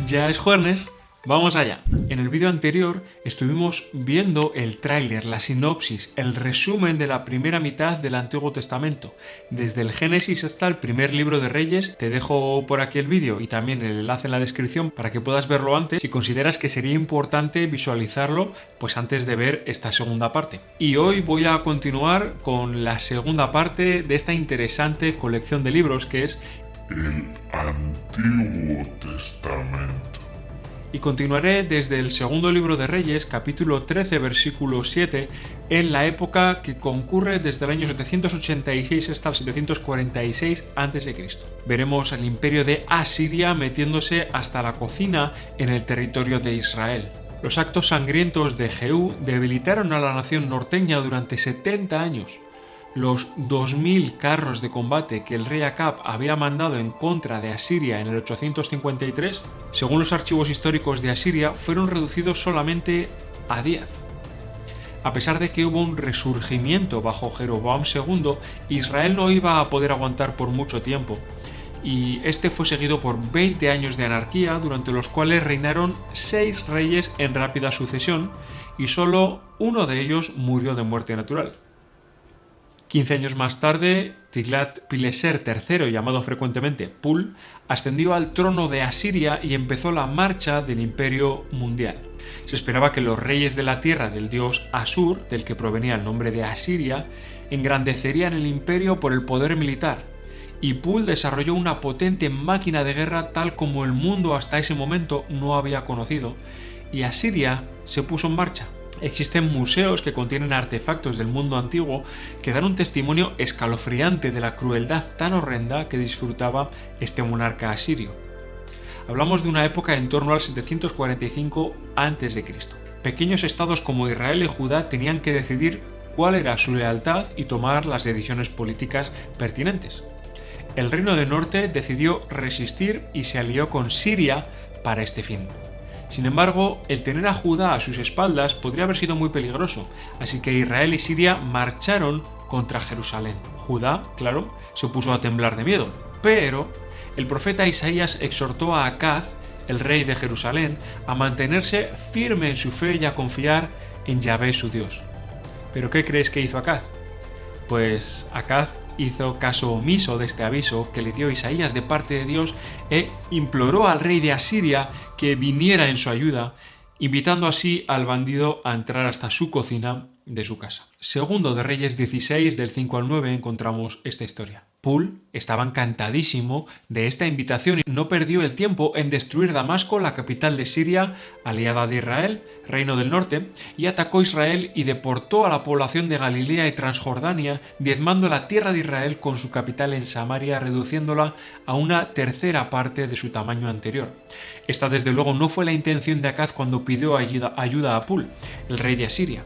Ya es jueves, vamos allá. En el vídeo anterior estuvimos viendo el tráiler, la sinopsis, el resumen de la primera mitad del Antiguo Testamento, desde el Génesis hasta el primer libro de Reyes. Te dejo por aquí el vídeo y también el enlace en la descripción para que puedas verlo antes si consideras que sería importante visualizarlo pues antes de ver esta segunda parte. Y hoy voy a continuar con la segunda parte de esta interesante colección de libros que es el Antiguo Testamento. Y continuaré desde el segundo libro de Reyes, capítulo 13, versículo 7, en la época que concurre desde el año 786 hasta el 746 a.C. Veremos el imperio de Asiria metiéndose hasta la cocina en el territorio de Israel. Los actos sangrientos de Jehú debilitaron a la nación norteña durante 70 años. Los 2000 carros de combate que el rey Acab había mandado en contra de Asiria en el 853, según los archivos históricos de Asiria, fueron reducidos solamente a 10. A pesar de que hubo un resurgimiento bajo Jeroboam II, Israel no iba a poder aguantar por mucho tiempo, y este fue seguido por 20 años de anarquía, durante los cuales reinaron 6 reyes en rápida sucesión, y solo uno de ellos murió de muerte natural. 15 años más tarde, Tiglat-Pileser III, llamado frecuentemente Pul, ascendió al trono de Asiria y empezó la marcha del imperio mundial. Se esperaba que los reyes de la tierra del dios Asur, del que provenía el nombre de Asiria, engrandecerían el imperio por el poder militar, y Pul desarrolló una potente máquina de guerra tal como el mundo hasta ese momento no había conocido, y Asiria se puso en marcha. Existen museos que contienen artefactos del mundo antiguo que dan un testimonio escalofriante de la crueldad tan horrenda que disfrutaba este monarca asirio. Hablamos de una época en torno al 745 a.C. Pequeños estados como Israel y Judá tenían que decidir cuál era su lealtad y tomar las decisiones políticas pertinentes. El Reino del Norte decidió resistir y se alió con Siria para este fin. Sin embargo, el tener a Judá a sus espaldas podría haber sido muy peligroso, así que Israel y Siria marcharon contra Jerusalén. Judá, claro, se puso a temblar de miedo, pero el profeta Isaías exhortó a Acaz, el rey de Jerusalén, a mantenerse firme en su fe y a confiar en Yahvé su Dios. ¿Pero qué crees que hizo Acaz? Pues Acaz hizo caso omiso de este aviso que le dio Isaías de parte de Dios e imploró al rey de Asiria que viniera en su ayuda, invitando así al bandido a entrar hasta su cocina de su casa. Segundo de Reyes 16, del 5 al 9, encontramos esta historia. Pul estaba encantadísimo de esta invitación y no perdió el tiempo en destruir Damasco, la capital de Siria, aliada de Israel, reino del norte, y atacó Israel y deportó a la población de Galilea y Transjordania, diezmando la tierra de Israel con su capital en Samaria, reduciéndola a una tercera parte de su tamaño anterior. Esta desde luego no fue la intención de Acaz cuando pidió ayuda a Pul, el rey de Asiria.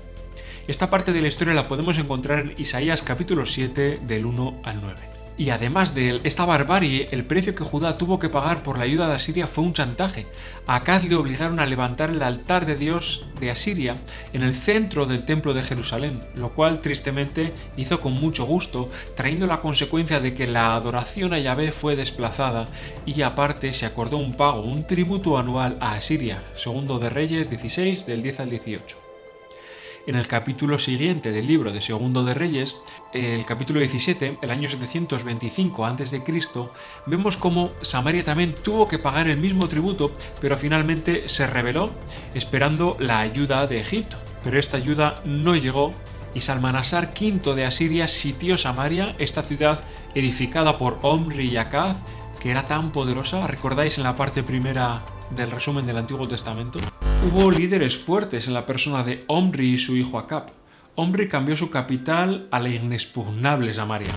Esta parte de la historia la podemos encontrar en Isaías capítulo 7 del 1 al 9. Y además de esta barbarie, el precio que Judá tuvo que pagar por la ayuda de Asiria fue un chantaje. A Acaz le obligaron a levantar el altar de Dios de Asiria en el centro del templo de Jerusalén, lo cual tristemente hizo con mucho gusto, trayendo la consecuencia de que la adoración a Yahvé fue desplazada y aparte se acordó un pago, un tributo anual a Asiria. Segundo de Reyes 16 del 10 al 18. En el capítulo siguiente del libro de Segundo de Reyes, el capítulo 17, el año 725 a.C., vemos cómo Samaria también tuvo que pagar el mismo tributo, pero finalmente se rebeló, esperando la ayuda de Egipto. Pero esta ayuda no llegó y Salmanasar V de Asiria sitió Samaria, esta ciudad edificada por Omri y Acaz, que era tan poderosa. ¿Recordáis en la parte primera del resumen del Antiguo Testamento? Hubo líderes fuertes en la persona de Omri y su hijo Acab. Omri cambió su capital a la inexpugnable Samaria.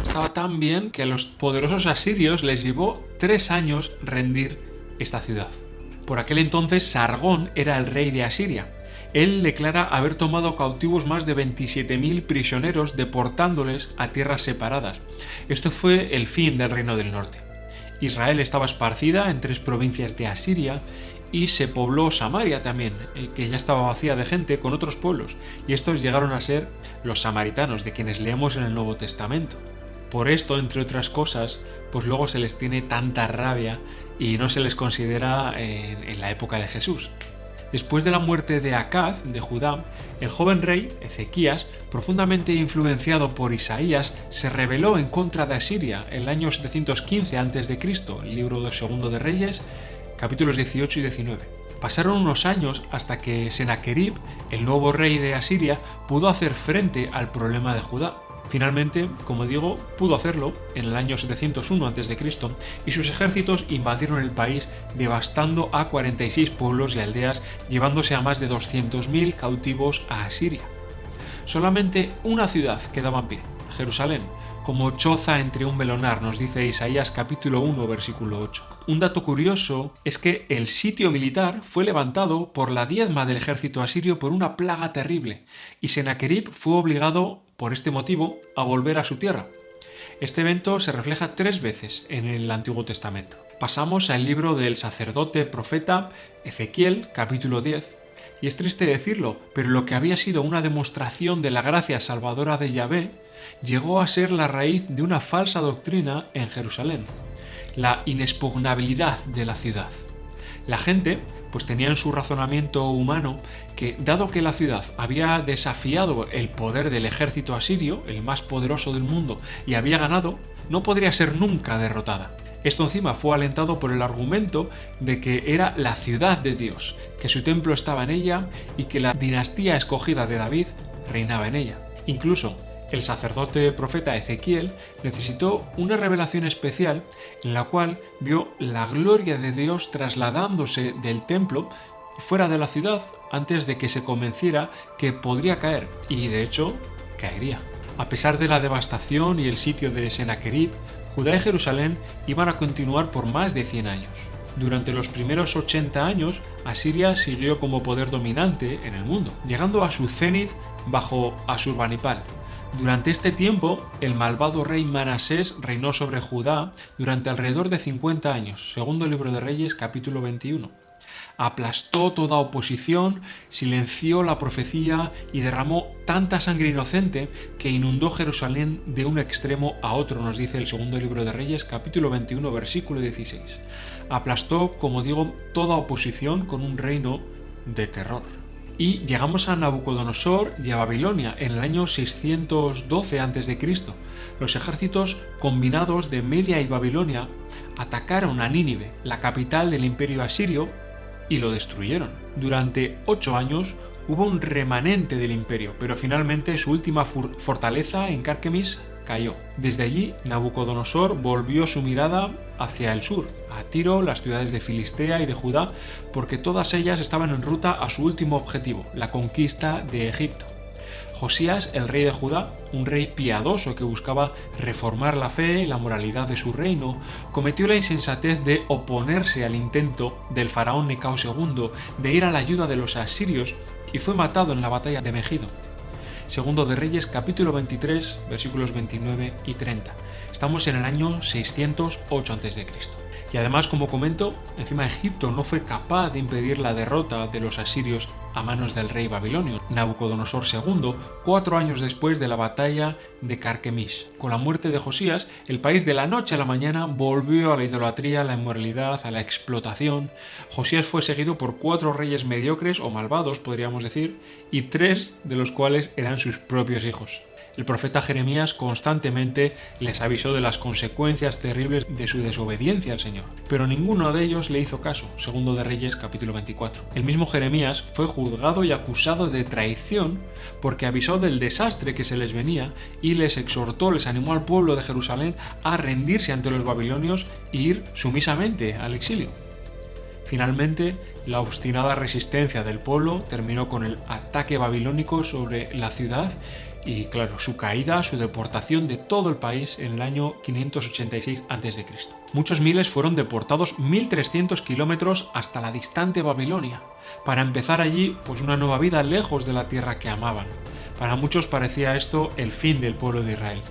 Estaba tan bien que a los poderosos asirios les llevó 3 años rendir esta ciudad. Por aquel entonces Sargón era el rey de Asiria. Él declara haber tomado cautivos más de 27.000 prisioneros, deportándoles a tierras separadas. Esto fue el fin del reino del norte. Israel estaba esparcida en 3 provincias de Asiria y se pobló Samaria también, que ya estaba vacía de gente, con otros pueblos, y estos llegaron a ser los samaritanos, de quienes leemos en el Nuevo Testamento. Por esto, entre otras cosas, pues luego se les tiene tanta rabia y no se les considera en la época de Jesús. Después de la muerte de Acaz, de Judá, el joven rey, Ezequías, profundamente influenciado por Isaías, se rebeló en contra de Asiria en el año 715 a.C., el libro del Segundo de Reyes, capítulos 18 y 19. Pasaron unos años hasta que Senaquerib, el nuevo rey de Asiria, pudo hacer frente al problema de Judá. Finalmente, como digo, pudo hacerlo en el año 701 a.C. y sus ejércitos invadieron el país devastando a 46 pueblos y aldeas, llevándose a más de 200.000 cautivos a Asiria. Solamente una ciudad quedaba en pie, Jerusalén, como choza entre un velonar, nos dice Isaías capítulo 1, versículo 8. Un dato curioso es que el sitio militar fue levantado por la diezma del ejército asirio por una plaga terrible, y Senaquerib fue obligado, por este motivo, a volver a su tierra. Este evento se refleja 3 veces en el Antiguo Testamento. Pasamos al libro del sacerdote profeta Ezequiel, capítulo 10, y es triste decirlo, pero lo que había sido una demostración de la gracia salvadora de Yahvé llegó a ser la raíz de una falsa doctrina en Jerusalén, la inexpugnabilidad de la ciudad. La gente pues tenía en su razonamiento humano que, dado que la ciudad había desafiado el poder del ejército asirio, el más poderoso del mundo, y había ganado, no podría ser nunca derrotada. Esto encima fue alentado por el argumento de que era la ciudad de Dios, que su templo estaba en ella y que la dinastía escogida de David reinaba en ella. Incluso el sacerdote profeta Ezequiel necesitó una revelación especial en la cual vio la gloria de Dios trasladándose del templo fuera de la ciudad antes de que se convenciera que podría caer, y de hecho caería. A pesar de la devastación y el sitio de Senaquerib, Judá y Jerusalén iban a continuar por más de 100 años. Durante los primeros 80 años, Asiria siguió como poder dominante en el mundo, llegando a su cenit bajo Asurbanipal. Durante este tiempo, el malvado rey Manasés reinó sobre Judá durante alrededor de 50 años, segundo libro de Reyes, capítulo 21. Aplastó toda oposición, silenció la profecía y derramó tanta sangre inocente que inundó Jerusalén de un extremo a otro, nos dice el segundo libro de Reyes, capítulo 21, versículo 16. Aplastó, como digo, toda oposición con un reino de terror. Y llegamos a Nabucodonosor y a Babilonia en el año 612 a.C. Los ejércitos combinados de Media y Babilonia atacaron a Nínive, la capital del imperio asirio, y lo destruyeron. Durante 8 años hubo un remanente del imperio, pero finalmente su última fortaleza en Carquemis cayó. Desde allí, Nabucodonosor volvió su mirada hacia el sur, a Tiro, las ciudades de Filistea y de Judá, porque todas ellas estaban en ruta a su último objetivo, la conquista de Egipto. Josías, el rey de Judá, un rey piadoso que buscaba reformar la fe y la moralidad de su reino, cometió la insensatez de oponerse al intento del faraón Necao II de ir a la ayuda de los asirios y fue matado en la batalla de Megido. Segundo de Reyes, capítulo 23, versículos 29 y 30. Estamos en el año 608 a.C. Y además, como comento, encima Egipto no fue capaz de impedir la derrota de los asirios a manos del rey babilonio, Nabucodonosor II, 4 años después de la batalla de Carquemis. Con la muerte de Josías, el país de la noche a la mañana volvió a la idolatría, a la inmoralidad, a la explotación. Josías fue seguido por 4 reyes mediocres o malvados, podríamos decir, y 3 de los cuales eran sus propios hijos. El profeta Jeremías constantemente les avisó de las consecuencias terribles de su desobediencia al Señor, pero ninguno de ellos le hizo caso, segundo de Reyes capítulo 24. El mismo Jeremías fue juzgado y acusado de traición porque avisó del desastre que se les venía y les exhortó, les animó al pueblo de Jerusalén a rendirse ante los babilonios e ir sumisamente al exilio. Finalmente, la obstinada resistencia del pueblo terminó con el ataque babilónico sobre la ciudad y, claro, su caída, su deportación de todo el país en el año 586 a.C. Muchos miles fueron deportados 1.300 kilómetros hasta la distante Babilonia, para empezar allí pues una nueva vida lejos de la tierra que amaban. Para muchos parecía esto el fin del pueblo de Israel.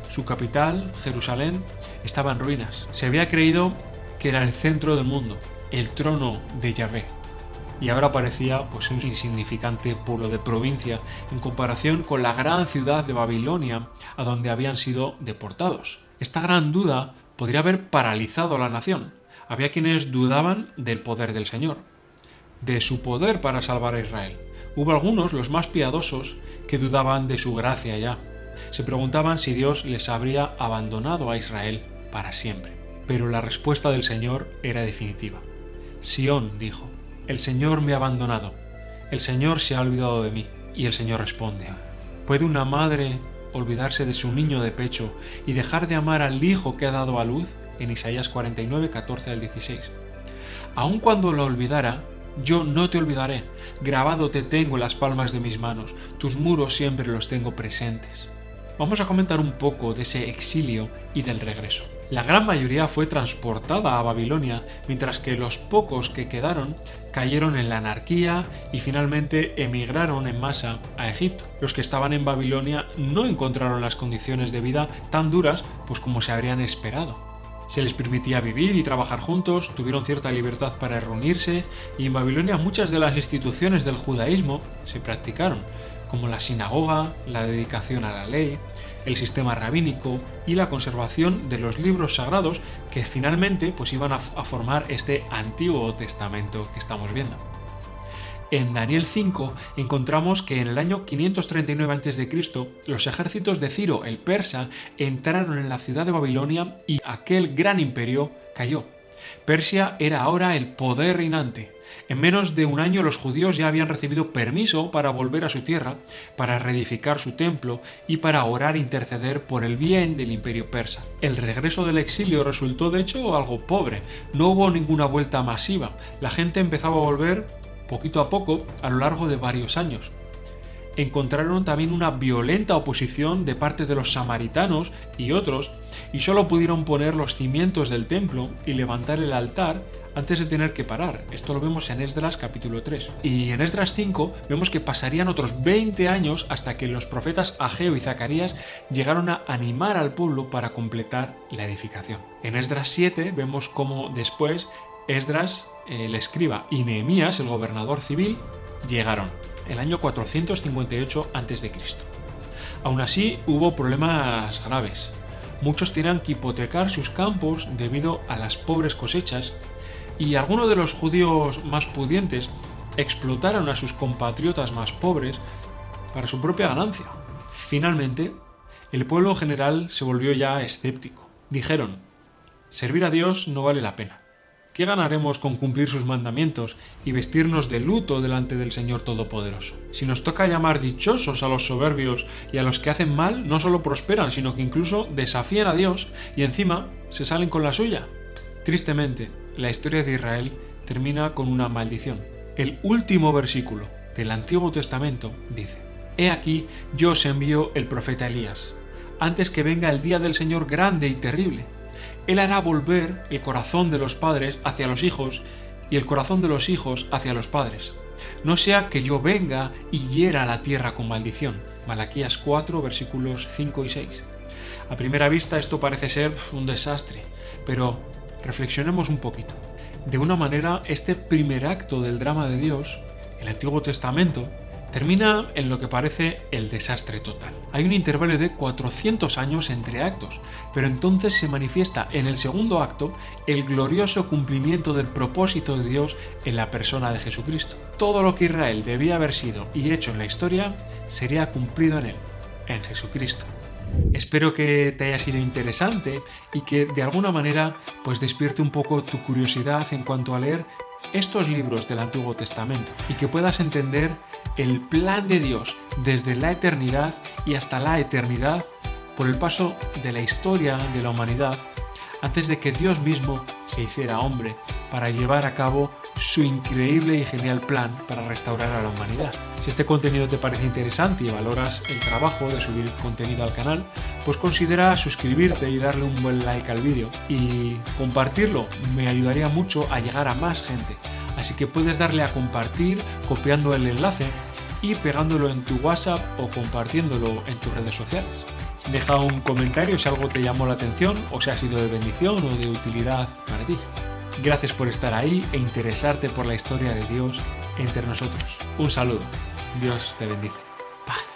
Su capital, Jerusalén, estaba en ruinas. Se había creído que era el centro del mundo, el trono de Yahvé. y ahora parecía pues un insignificante pueblo de provincia en comparación con la gran ciudad de Babilonia a donde habían sido deportados. Esta gran duda podría haber paralizado a la nación. Había quienes dudaban del poder del Señor, de su poder para salvar a Israel. Hubo algunos, los más piadosos, que dudaban de su gracia ya. Se preguntaban si Dios les habría abandonado a Israel para siempre. Pero la respuesta del Señor era definitiva. Sión dijo: el Señor me ha abandonado, el Señor se ha olvidado de mí. Y el Señor responde: ¿puede una madre olvidarse de su niño de pecho y dejar de amar al hijo que ha dado a luz? En Isaías 49, 14 al 16. Aun cuando lo olvidara, yo no te olvidaré, grabado te tengo en las palmas de mis manos, tus muros siempre los tengo presentes. Vamos a comentar un poco de ese exilio y del regreso. La gran mayoría fue transportada a Babilonia, mientras que los pocos que quedaron cayeron en la anarquía y finalmente emigraron en masa a Egipto. Los que estaban en Babilonia no encontraron las condiciones de vida tan duras pues como se habrían esperado. Se les permitía vivir y trabajar juntos, tuvieron cierta libertad para reunirse y en Babilonia muchas de las instituciones del judaísmo se practicaron, como la sinagoga, la dedicación a la ley, el sistema rabínico y la conservación de los libros sagrados que finalmente pues iban a formar este Antiguo Testamento que estamos viendo. En Daniel 5 encontramos que en el año 539 a.C. los ejércitos de Ciro el persa entraron en la ciudad de Babilonia y aquel gran imperio cayó. Persia era ahora el poder reinante. En menos de un año los judíos ya habían recibido permiso para volver a su tierra, para reedificar su templo y para orar e interceder por el bien del imperio persa. El regreso del exilio resultó de hecho algo pobre. No hubo ninguna vuelta masiva. La gente empezaba a volver poquito a poco a lo largo de varios años. Encontraron también una violenta oposición de parte de los samaritanos y otros, y solo pudieron poner los cimientos del templo y levantar el altar antes de tener que parar. Esto lo vemos en Esdras capítulo 3. Y en Esdras 5 vemos que pasarían otros 20 años hasta que los profetas Ageo y Zacarías llegaron a animar al pueblo para completar la edificación. En Esdras 7 vemos cómo después Esdras, el escriba, y Nehemías, el gobernador civil, llegaron el año 458 a.C. Aún así, hubo problemas graves. Muchos tenían que hipotecar sus campos debido a las pobres cosechas y algunos de los judíos más pudientes explotaron a sus compatriotas más pobres para su propia ganancia. Finalmente, el pueblo en general se volvió ya escéptico. Dijeron: servir a Dios no vale la pena. ¿Qué ganaremos con cumplir sus mandamientos y vestirnos de luto delante del Señor Todopoderoso? Si nos toca llamar dichosos a los soberbios y a los que hacen mal, no solo prosperan, sino que incluso desafían a Dios y encima se salen con la suya. Tristemente, la historia de Israel termina con una maldición. El último versículo del Antiguo Testamento dice: He aquí, yo os envío el profeta Elías, antes que venga el día del Señor grande y terrible. Él hará volver el corazón de los padres hacia los hijos y el corazón de los hijos hacia los padres. No sea que yo venga y hiera la tierra con maldición. Malaquías 4, versículos 5 y 6. A primera vista esto parece ser un desastre, pero reflexionemos un poquito. De una manera, este primer acto del drama de Dios, el Antiguo Testamento, termina en lo que parece el desastre total. Hay un intervalo de 400 años entre actos, pero entonces se manifiesta en el segundo acto el glorioso cumplimiento del propósito de Dios en la persona de Jesucristo. Todo lo que Israel debía haber sido y hecho en la historia sería cumplido en él, en Jesucristo. Espero que te haya sido interesante y que de alguna manera pues despierte un poco tu curiosidad en cuanto a leer estos libros del Antiguo Testamento y que puedas entender el plan de Dios desde la eternidad y hasta la eternidad por el paso de la historia de la humanidad antes de que Dios mismo se hiciera hombre para llevar a cabo su increíble y genial plan para restaurar a la humanidad. Si este contenido te parece interesante y valoras el trabajo de subir contenido al canal, pues considera suscribirte y darle un buen like al vídeo y compartirlo, me ayudaría mucho a llegar a más gente. Así que puedes darle a compartir copiando el enlace y pegándolo en tu WhatsApp o compartiéndolo en tus redes sociales. Deja un comentario si algo te llamó la atención o si ha sido de bendición o de utilidad para ti. Gracias por estar ahí e interesarte por la historia de Dios entre nosotros. Un saludo. Dios te bendice. Paz.